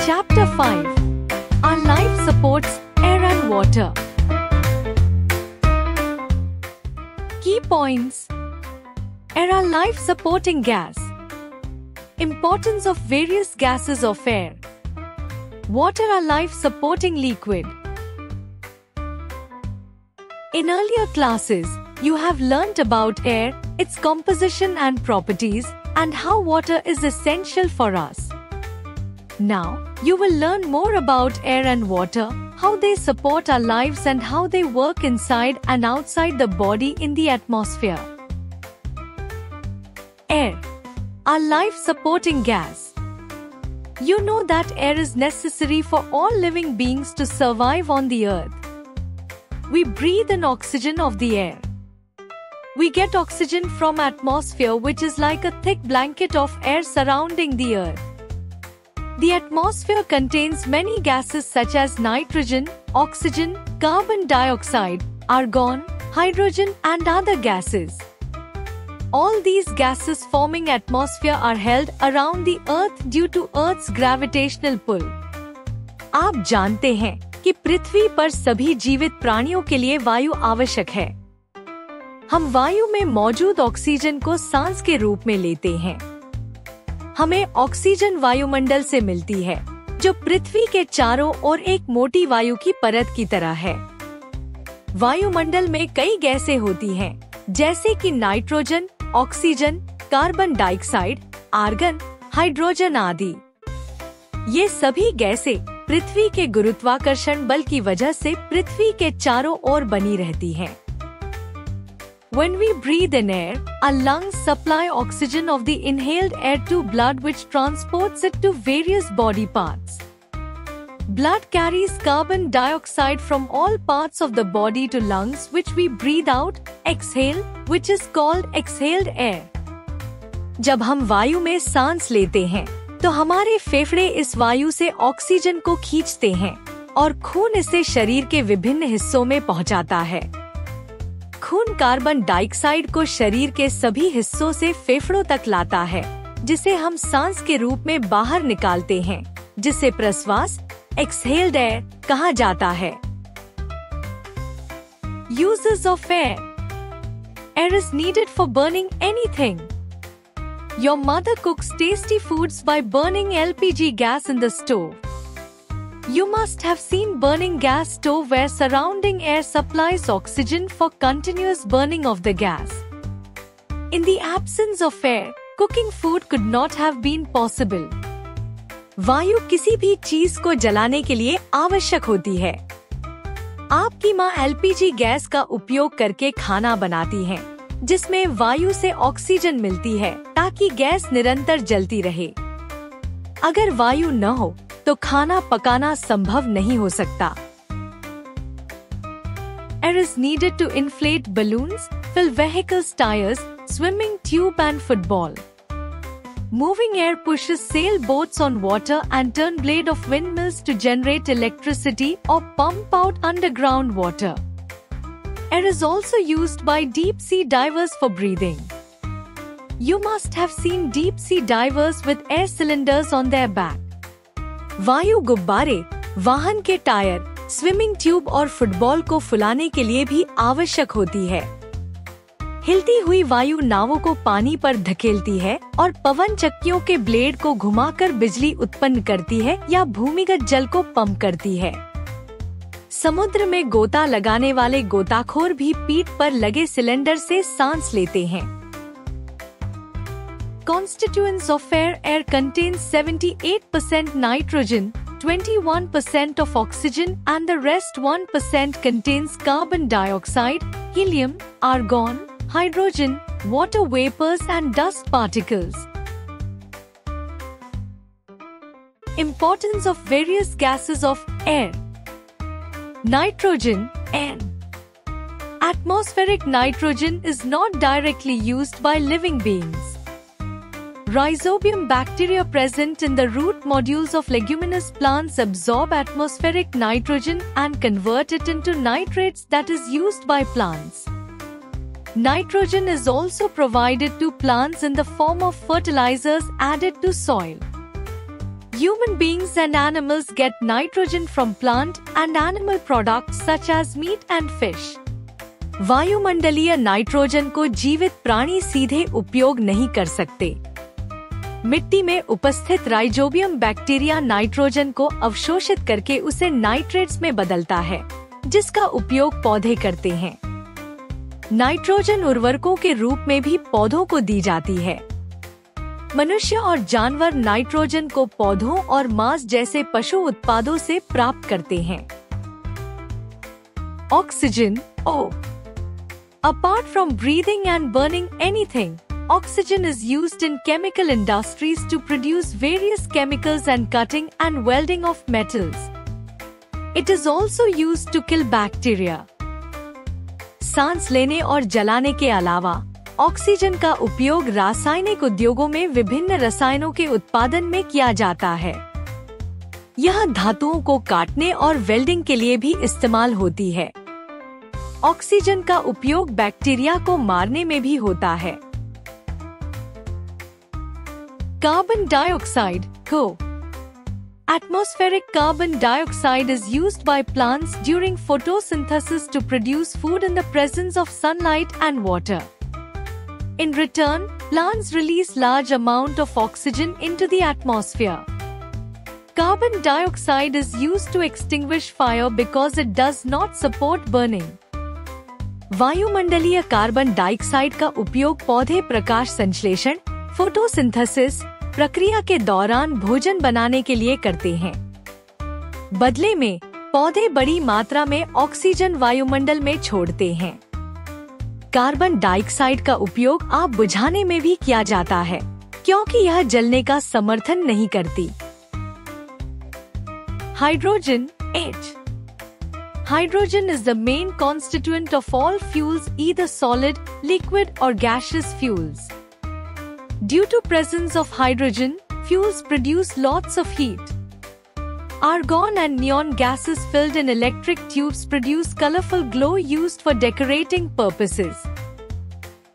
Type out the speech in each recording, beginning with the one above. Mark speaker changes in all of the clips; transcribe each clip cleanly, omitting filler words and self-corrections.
Speaker 1: Chapter 5. Our life supports air and water. Key points. Air, our life-supporting gas. Importance of various gases of air. Water, our life-supporting liquid. In earlier classes, you have learnt about air, its composition and properties, and how water is essential for us. Now, you will learn more about air and water, how they support our lives and how they work inside and outside the body in the atmosphere. Air, our life-supporting gas. You know that air is necessary for all living beings to survive on the earth. We breathe in oxygen of the air. We get oxygen from atmosphere, which is like a thick blanket of air surrounding the earth. The atmosphere contains many gases such as nitrogen, oxygen, carbon dioxide, argon, hydrogen and other gases. All these gases forming atmosphere are held around the earth due to Earth's gravitational pull. आप जानते हैं कि पृथ्वी पर सभी जीवित प्राणियों के लिए वायु आवश्यक है। हम वायु में मौजूद ऑक्सीजन को सांस के रूप में लेते हैं। हमें ऑक्सीजन वायुमंडल से मिलती है, जो पृथ्वी के चारों ओर एक मोटी वायु की परत की तरह है। वायुमंडल में कई गैसें होती हैं, जैसे कि nitrogen, oxygen, carbon dioxide, argon, hydrogen आदि। ये सभी गैसें पृथ्वी के गुरुत्वाकर्षण बल की वजह से पृथ्वी के चारों ओर बनी रहती हैं। When we breathe in air, our lungs supply oxygen of the inhaled air to blood, which transports it to various body parts. Blood carries carbon dioxide from all parts of the body to lungs, which we breathe out, exhale, which is called exhaled air. जब हम वायु में सांस लेते हैं, तो हमारे फेफड़े इस वायु से ऑक्सीजन को खींचते हैं और खून इसे शरीर के विभिन्न हिस्सों में पहुंचाता है। खून कार्बन डाइऑक्साइड को शरीर के सभी हिस्सों से फेफड़ों तक लाता है, जिसे हम सांस के रूप में बाहर निकालते हैं, जिसे प्रश्वास एक्सहेल्ड एयर कहा जाता है। Uses of air. Air is needed for burning anything. Your mother cooks tasty foods by burning LPG gas in the stove. You must have seen burning gas stove where surrounding air supplies oxygen for continuous burning of the gas. In the absence of air, cooking food could not have been possible. वायु किसी भी चीज को जलाने के लिए आवश्यक होती है। आपकी माँ एलपीजी गैस का उपयोग करके खाना बनाती हैं, जिसमें वायु से ऑक्सीजन मिलती है ताकि गैस निरंतर जलती रहे। अगर वायु न हो तो खाना पकाना संभव नहीं हो सकता। Air is needed to inflate balloons, fill vehicles' tires, swimming tube and football. Moving air pushes sailboats on water and turn blade of windmills to generate electricity or pump out underground water. Air is also used by deep-sea divers for breathing. You must have seen deep-sea divers with air cylinders on their back. वायु गुब्बारे, वाहन के tyre, swimming tube और football को फुलाने के लिए भी आवश्यक होती है। हिलती हुई वायु नावों को पानी पर धकेलती है और पवन चक्कियों के ब्लेड को घुमाकर बिजली उत्पन्न करती है या भूमिगत जल को पंप करती है। समुद्र में गोता लगाने वाले गोताखोर भी पीठ पर लगे सिलेंडर से सांस लेते हैं। Constituents of air. Air contains 78% nitrogen, 21% of oxygen and the rest 1% contains carbon dioxide, helium, argon, hydrogen, water vapors and dust particles. Importance of various gases of air. Nitrogen, N. Atmospheric nitrogen is not directly used by living beings. Rhizobium bacteria present in the root nodules of leguminous plants absorb atmospheric nitrogen and convert it into nitrates that is used by plants. Nitrogen is also provided to plants in the form of fertilizers added to soil. Human beings and animals get nitrogen from plant and animal products such as meat and fish. वायुमंडलीय nitrogen को जीवित प्राणी सीधे उपयोग नहीं कर सकते। मिट्टी में उपस्थित राइजोबियम बैक्टीरिया नाइट्रोजन को अवशोषित करके उसे नाइट्रेट्स में बदलता है, जिसका उपयोग पौधे करते हैं। नाइट्रोजन उर्वरकों के रूप में भी पौधों को दी जाती है। मनुष्य और जानवर नाइट्रोजन को पौधों और मांस जैसे पशु उत्पादों से प्राप्त करते हैं। Oxygen O. Apart from breathing and burning anything, oxygen is used in chemical industries to produce various chemicals and cutting and welding of metals. It is also used to kill bacteria. सांस लेने और जलाने के अलावा oxygen का उपयोग रासायनिक उद्योगों में विभिन्न रसायनों के उत्पादन में किया जाता है। यह धातुओं को काटने और वेल्डिंग के लिए भी इस्तेमाल होती है। ऑक्सीजन का उपयोग बैक्टीरिया को मारने में भी होता है। कार्बन डाइऑक्साइड को Atmospheric carbon dioxide is used by plants during photosynthesis to produce food in the presence of sunlight and water. In return, plants release large amount of oxygen into the atmosphere. Carbon dioxide is used to extinguish fire because it does not support burning. वायुमंडलीय carbon dioxide का उपयोग पौधे प्रकाश संश्लेषण photosynthesis प्रक्रिया के दौरान भोजन बनाने के लिए करते हैं। बदले में पौधे बड़ी मात्रा में ऑक्सीजन वायुमंडल में छोड़ते हैं। कार्बन डाइऑक्साइड का उपयोग आग बुझाने में भी किया जाता है, क्योंकि यह जलने का समर्थन नहीं करती। Hydrogen H. Hydrogen is the main constituent of all fuels, either solid, liquid or gaseous fuels. Due to presence of hydrogen, fuels produce lots of heat. Argon and neon gases filled in electric tubes produce colorful glow used for decorating purposes.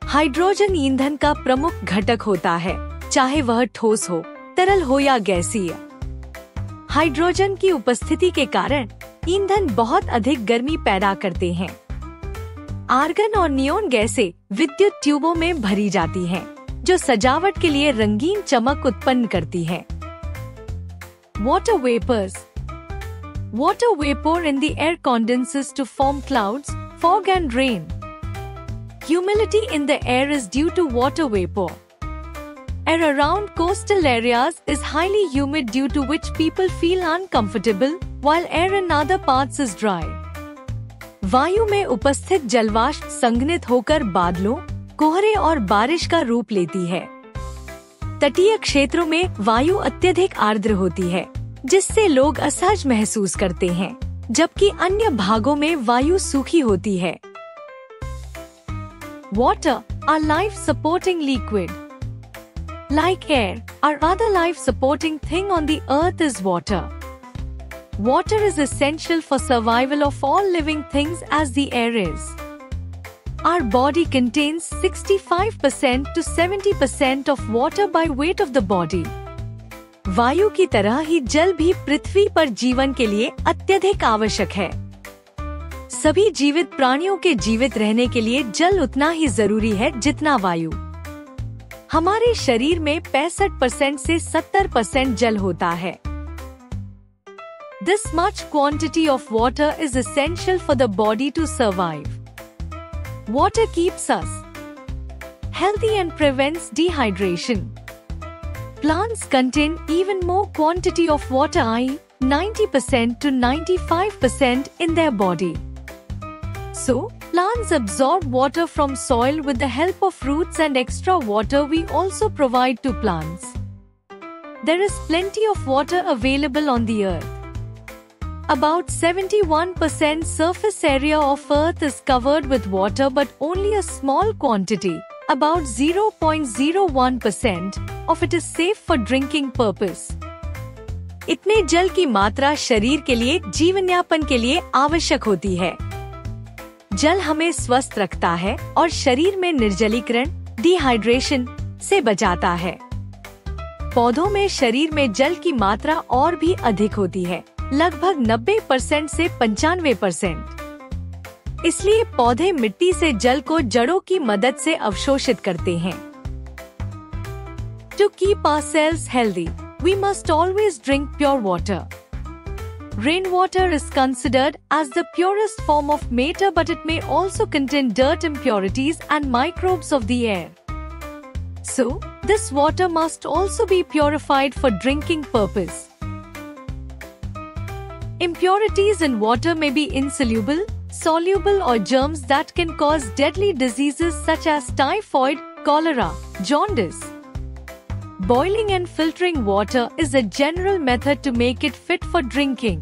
Speaker 1: Hydrogen ईंधन का प्रमुख घटक होता है, चाहे वह ठोस हो, तरल हो या गैसीय। हाइड्रोजन की उपस्थिति के कारण ईंधन बहुत अधिक गर्मी पैदा करते हैं। आर्गन और नियोन गैसें विद्युत ट्यूबों में भरी जाती हैं, जो सजावट के लिए रंगीन चमक उत्पन्न करती है। Water vapors. Water vapor in the air condenses to form clouds, fog and rain. Humidity in the air is due to water vapor. Air around coastal areas is highly humid, due to which people feel uncomfortable, while air in other parts is dry. वायु में उपस्थित जलवाष्प संघनित होकर बादलों, कोहरे और बारिश का रूप लेती है। तटीय क्षेत्रों में वायु अत्यधिक आर्द्र होती है, जिससे लोग असहज महसूस करते हैं, जबकि अन्य भागों में वायु सूखी होती है। Water, our life-supporting liquid. Like air, our other life-supporting thing on the earth is water. Water is essential for survival of all living things as the air is. Our body contains 65% to 70% of water by weight of the body. वायु की तरह ही जल भी पृथ्वी पर जीवन के लिए अत्यधिक आवश्यक है। सभी जीवित प्राणियों के जीवित रहने के लिए जल उतना ही जरूरी है जितना वायु। हमारे शरीर में 65% से 70% जल होता है। This much quantity of water is essential for the body to survive. Water keeps us healthy and prevents dehydration. Plants contain even more quantity of water, i.e. 90% to 95% in their body. So, plants absorb water from soil with the help of roots, and extra water we also provide to plants. There is plenty of water available on the earth. About 71% surface area of Earth is covered with water, but only a small quantity, about 0.01% of it is safe for drinking purpose. इतने जल की मात्रा शरीर के लिए जीवनयापन के लिए आवश्यक होती है। जल हमें स्वस्थ रखता है और शरीर में निर्जलीकरण, डिहाइड्रेशन से बचाता है। पौधों में शरीर में जल की मात्रा और भी अधिक होती है, लगभग 90% से 95%। इसलिए पौधे मिट्टी से जल को जड़ों की मदद से अवशोषित करते हैं। To keep our cells healthy, we must always drink pure water. Rainwater is considered as the purest form of matter, but it may also contain dirt, impurities and microbes of the air. So, this water must also be purified for drinking purpose. Impurities in water may be insoluble, soluble or germs that can cause deadly diseases such as typhoid, cholera, jaundice. Boiling and filtering water is a general method to make it fit for drinking.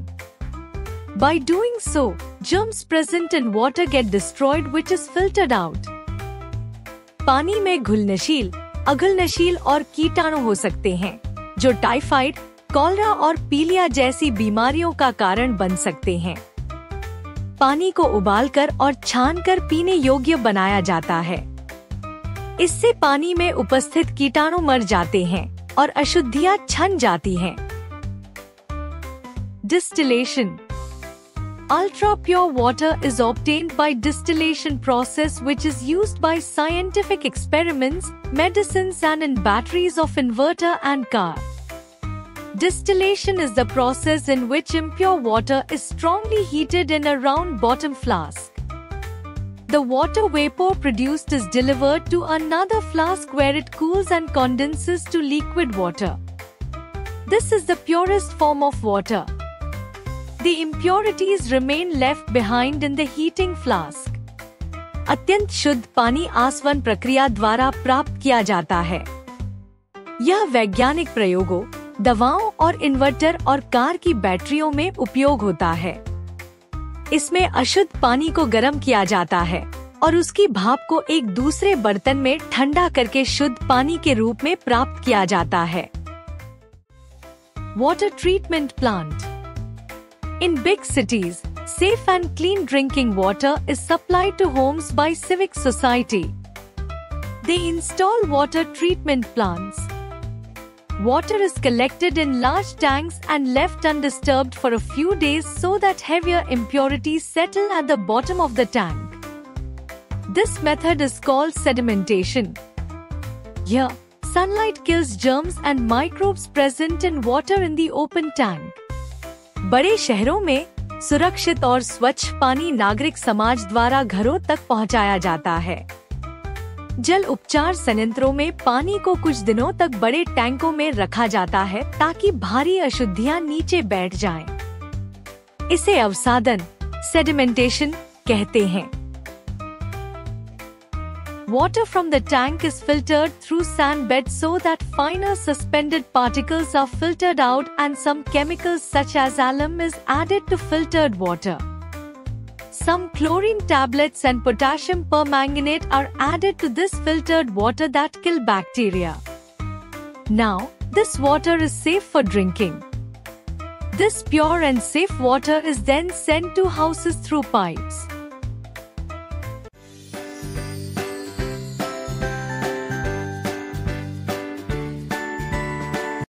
Speaker 1: By doing so, germs present in water get destroyed, which is filtered out. पानी में घुलनशील, अघुलनशील और कीटाणु हो सकते हैं, जो टाइफाइड, कॉलरा और पीलिया जैसी बीमारियों का कारण बन सकते हैं। पानी को उबालकर और छानकर पीने योग्य बनाया जाता है। इससे पानी में उपस्थित कीटाणु मर जाते हैं और अशुद्धियां छन जाती हैं। Distillation. Ultra pure water is obtained by distillation process, which is used by scientific experiments, medicines and in batteries of inverter and car. Distillation is the process in which impure water is strongly heated in a round bottom flask. The water vapor produced is delivered to another flask where it cools and condenses to liquid water. This is the purest form of water. The impurities remain left behind in the heating flask. अत्यंत शुद्ध पानी आसवन प्रक्रिया द्वारा प्राप्त किया जाता है। यह वैज्ञानिक प्रयोगों, दवाओं और इन्वर्टर और कार की बैटरियों में उपयोग होता है। इसमें अशुद्ध पानी को गर्म किया जाता है और उसकी भाप को एक दूसरे बर्तन में ठंडा करके शुद्ध पानी के रूप में प्राप्त किया जाता है। Water treatment plant. In big cities, safe and clean drinking water is supplied to homes by civic society. They install water treatment plants. Water is collected in large tanks and left undisturbed for a few days so that heavier impurities settle at the bottom of the tank. This method is called sedimentation. Here, sunlight kills germs and microbes present in water in the open tank. बड़े शहरों में सुरक्षित और स्वच्छ पानी नागरिक समाज द्वारा घरों तक पहुंचाया जाता है। जल उपचार संयंत्रों में पानी को कुछ दिनों तक बड़े टैंकों में रखा जाता है ताकि भारी अशुद्धियां नीचे बैठ जाएं। इसे अवसादन, सेडिमेंटेशन कहते हैं। Water from the tank is filtered through sand beds so that finer suspended particles are filtered out and some chemicals such as alum is added to filtered water. Some chlorine tablets and potassium permanganate are added to this filtered water that kill bacteria. Now, this water is safe for drinking. This pure and safe water is then sent to houses through pipes.